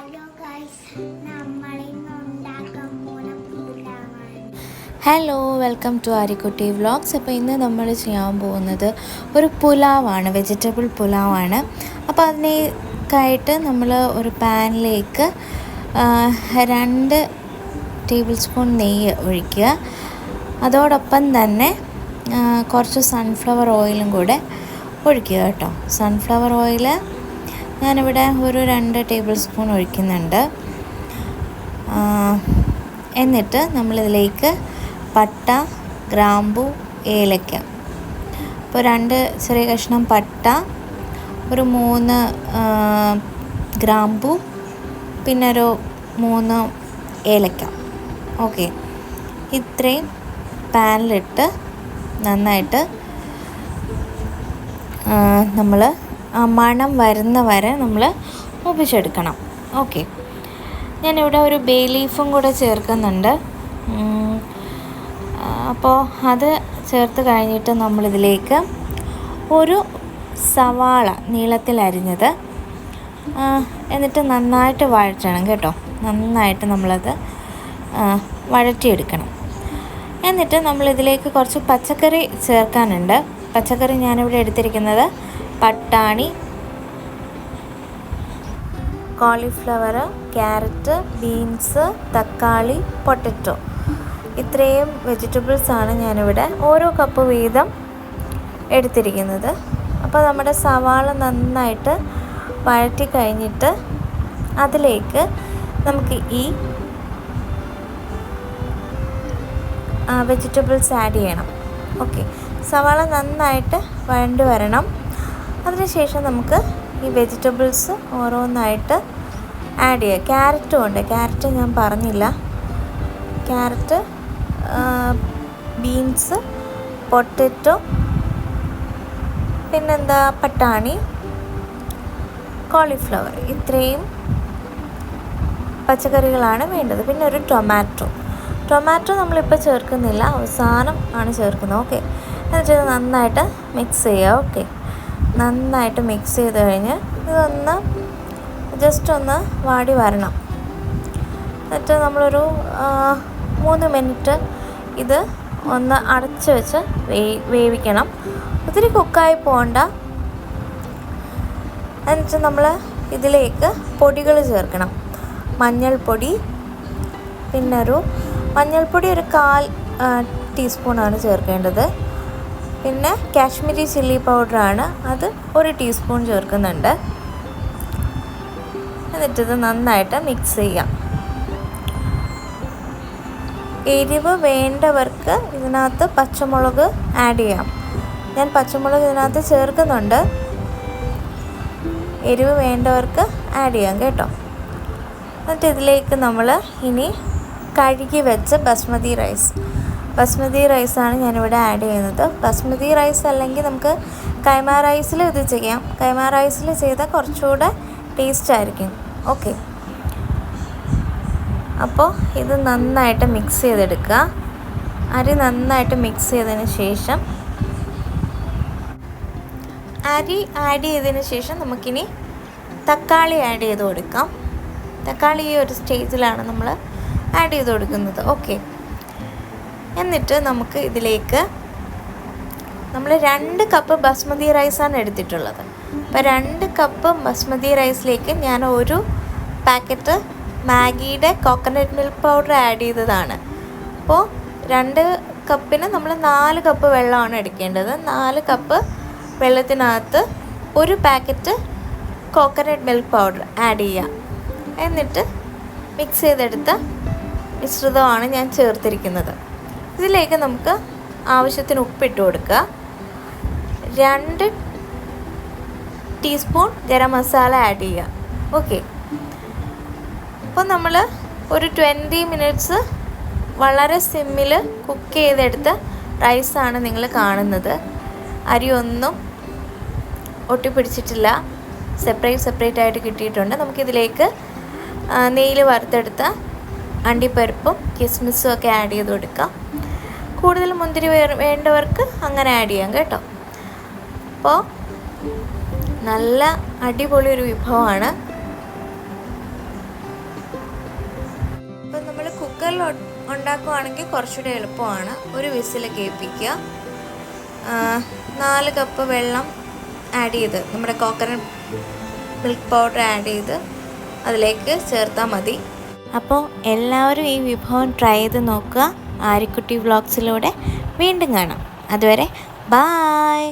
Hello guys, നമ്മളിന്ന് ഉണ്ടാക്കാൻ പോണ പുലാവാണ്. Hello, welcome to Aryakutty vlogs. അപ്പോൾ ഇന്ന് നമ്മൾ ചെയ്യാൻ പോകുന്നത് ഒരു പുലാവാണ്, വെജിറ്റബിൾ പുലാവാണ്. അപ്പോൾ അതിനേക്കായിട്ട് നമ്മൾ ഒരു പാനിലേക്ക് 2 ടേബിൾ സ്പൂൺ നെയ്യ് ഒഴിക്കുക. അതോടൊപ്പം തന്നെ കുറച്ച് സൺഫ്ലവർ ഓയിലും കൂടെ ഒഴിക്കുക കേട്ടോ. സൺഫ്ലവർ ഓയിൽ ഞാനിവിടെ ഒരു 2 ടേബിൾ സ്പൂൺ ഒഴിക്കുന്നുണ്ട്. എന്നിട്ട് നമ്മളിതിലേക്ക് പട്ട, ഗ്രാമ്പു, ഏലക്ക, ഇപ്പോൾ 2 ചെറിയ കഷ്ണം പട്ട, ഒരു 3 ഗ്രാമ്പു, പിന്നെ ഒരു 3 ഏലക്ക. ഓക്കെ, ഇത്രയും പാനിലിട്ട് നന്നായിട്ട് നമ്മൾ ആ മണം വരുന്ന വരെ നമ്മൾ മൂപ്പിച്ചെടുക്കണം. ഓക്കെ, ഞാനിവിടെ ഒരു ബേ ലീഫും കൂടെ ചേർക്കുന്നുണ്ട്. അപ്പോൾ അത് ചേർത്ത് കഴിഞ്ഞിട്ട് നമ്മളിതിലേക്ക് ഒരു സവാള നീളത്തിൽ അരിഞ്ഞത് എന്നിട്ട് നന്നായിട്ട് വഴറ്റണം കേട്ടോ. നന്നായിട്ട് നമ്മളത് വഴറ്റിയെടുക്കണം. എന്നിട്ട് നമ്മളിതിലേക്ക് കുറച്ച് പച്ചക്കറി ചേർക്കാനുണ്ട്. പച്ചക്കറി ഞാനിവിടെ എടുത്തിരിക്കുന്നത് പട്ടാണി, കോളിഫ്ലവർ, ക്യാരറ്റ്, ബീൻസ്, തക്കാളി, പൊട്ടറ്റോ, ഇത്രയും വെജിറ്റബിൾസാണ് ഞാനിവിടെ ഓരോ കപ്പ് വീതം എടുത്തിരിക്കുന്നത്. അപ്പോൾ നമ്മുടെ സവാള നന്നായിട്ട് വഴറ്റി കഴിഞ്ഞിട്ട് അതിലേക്ക് നമുക്ക് ഈ വെജിറ്റബിൾസ് ആഡ് ചെയ്യണം. ഓക്കെ, സവാള നന്നായിട്ട് വഴണ്ട് വരണം. അതിനുശേഷം നമുക്ക് ഈ വെജിറ്റബിൾസ് ഓരോന്നായിട്ട് ആഡ് ചെയ്യുക. ക്യാരറ്റും ഉണ്ട്, ക്യാരറ്റ് ഞാൻ പറഞ്ഞില്ല. ക്യാരറ്റ്, ബീൻസ്, പൊട്ടറ്റോ, പിന്നെന്താ പട്ടാണി, കോളിഫ്ലവർ, ഇത്രയും പച്ചക്കറികളാണ് വേണ്ടത്. പിന്നെ ഒരു ടൊമാറ്റോ നമ്മളിപ്പോൾ ചേർക്കുന്നില്ല, അവസാനം ആണ് ചേർക്കുന്നത്. ഓക്കെ, എന്നിട്ട് നന്നായിട്ട് മിക്സ് ചെയ്യുക. ഓക്കെ, നന്നായിട്ട് മിക്സ് ചെയ്ത് കഴിഞ്ഞ് ഇതൊന്ന് ജസ്റ്റ് ഒന്ന് വാടി വരണം. എന്നിട്ട് നമ്മളൊരു 3 മിനിറ്റ് ഇത് ഒന്ന് അടച്ച് വെച്ച് വേവിക്കണം. ഒത്തിരി കുക്കായി പോകണ്ട. എന്നിട്ട് നമ്മൾ ഇതിലേക്ക് പൊടികൾ ചേർക്കണം. മഞ്ഞൾപ്പൊടി, പിന്നെ മഞ്ഞൾപ്പൊടി ഒരു 1/4 ടീസ്പൂണാണ് ചേർക്കേണ്ടത്. പിന്നെ കാശ്മീരി ചില്ലി പൗഡറാണ്, അത് 1 ടീസ്പൂൺ ചേർക്കുന്നുണ്ട്. എന്നിട്ടിത് നന്നായിട്ട് മിക്സ് ചെയ്യാം. എരിവ് വേണ്ടവർക്ക് ഇതിനകത്ത് പച്ചമുളക് ആഡ് ചെയ്യാം. ഞാൻ പച്ചമുളക് ഇതിനകത്ത് ചേർക്കുന്നുണ്ട്. എരിവ് വേണ്ടവർക്ക് ആഡ് ചെയ്യാം കേട്ടോ. എന്നിട്ട് ഇതിലേക്ക് നമ്മൾ ഇനി കഴുകി വെച്ച ബസ്മതി റൈസാണ് ഞാനിവിടെ ആഡ് ചെയ്യുന്നത്. ബസ്മതി റൈസ് അല്ലെങ്കിൽ നമുക്ക് കൈമ റൈസിൽ ഇത് ചെയ്യാം. കൈമ റൈസിൽ ചെയ്താൽ കുറച്ചുകൂടെ ടേസ്റ്റ് ആയിരിക്കും. ഓക്കെ, അപ്പോൾ ഇത് നന്നായിട്ട് മിക്സ് ചെയ്തെടുക്കുക. അരി നന്നായിട്ട് മിക്സ് ചെയ്തതിന് ശേഷം അരി ആഡ് ചെയ്തതിന് ശേഷം നമുക്കിനി തക്കാളി ആഡ് ചെയ്ത് കൊടുക്കാം. തക്കാളി ഈ ഒരു സ്റ്റേജിലാണ് നമ്മൾ ആഡ് ചെയ്ത് കൊടുക്കുന്നത്. ഓക്കെ, എന്നിട്ട് നമുക്ക് ഇതിലേക്ക് നമ്മൾ 2 കപ്പ് ബസ്മതി റൈസാണ് എടുത്തിട്ടുള്ളത്. അപ്പോൾ 2 കപ്പ് ബസ്മതി റൈസിലേക്ക് ഞാൻ ഒരു പാക്കറ്റ് മാഗിയുടെ കോക്കനട്ട് മിൽക്ക് പൗഡർ ആഡ് ചെയ്തതാണ്. അപ്പോൾ 2 കപ്പിന് നമ്മൾ 4 കപ്പ് വെള്ളമാണ് എടുക്കേണ്ടത്. 4 കപ്പ് വെള്ളത്തിനകത്ത് 1 packet coconut milk powder add ചെയ്യുക. എന്നിട്ട് മിക്സ് ചെയ്തെടുത്ത മിശ്രിതമാണ് ഞാൻ ചേർത്തിരിക്കുന്നത്. ഇതിലേക്ക് നമുക്ക് ആവശ്യത്തിന് ഉപ്പിട്ട് കൊടുക്കുക. 2 ടീസ്പൂൺ ഗരം മസാല ആഡ് ചെയ്യുക. ഓക്കെ, അപ്പോൾ നമ്മൾ ഒരു 20 മിനിറ്റ്സ് വളരെ സിമ്മിൽ കുക്ക് ചെയ്തെടുത്ത റൈസാണ് നിങ്ങൾ കാണുന്നത്. അരിയൊന്നും ഒട്ടിപ്പിടിച്ചിട്ടില്ല, സെപ്പറേറ്റ് ആയിട്ട് കിട്ടിയിട്ടുണ്ട്. നമുക്കിതിലേക്ക് നെയ്യിൽ വറുത്തെടുത്ത അണ്ടിപ്പരിപ്പും കിസ്മിസും ഒക്കെ ആഡ് ചെയ്ത് കൊടുക്കാം. കൂടുതൽ മുന്തിരി വേണ്ടവർക്ക് അങ്ങനെ ആഡ് ചെയ്യാം കേട്ടോ. അപ്പോൾ നല്ല അടിപൊളി ഒരു വിഭവമാണ്. കുക്കറിൽ ഉണ്ടാക്കുവാണെങ്കിൽ കുറച്ചുകൂടെ എളുപ്പമാണ്. ഒരു വിസിൽ കേൾപ്പിക്കുക. 4 കപ്പ് വെള്ളം ആഡ് ചെയ്ത് നമ്മുടെ കോക്കനട്ട് മിൽക്ക് പൗഡർ ആഡ് ചെയ്ത് അതിലേക്ക് ചേർത്താൽ മതി. അപ്പോൾ എല്ലാവരും ഈ വിഭവം ട്രൈ ചെയ്ത് നോക്കുക. ആര്യക്കുട്ടി വ്ളോഗ്സിലൂടെ വീണ്ടും കാണാം. അതുവരെ ബായ്.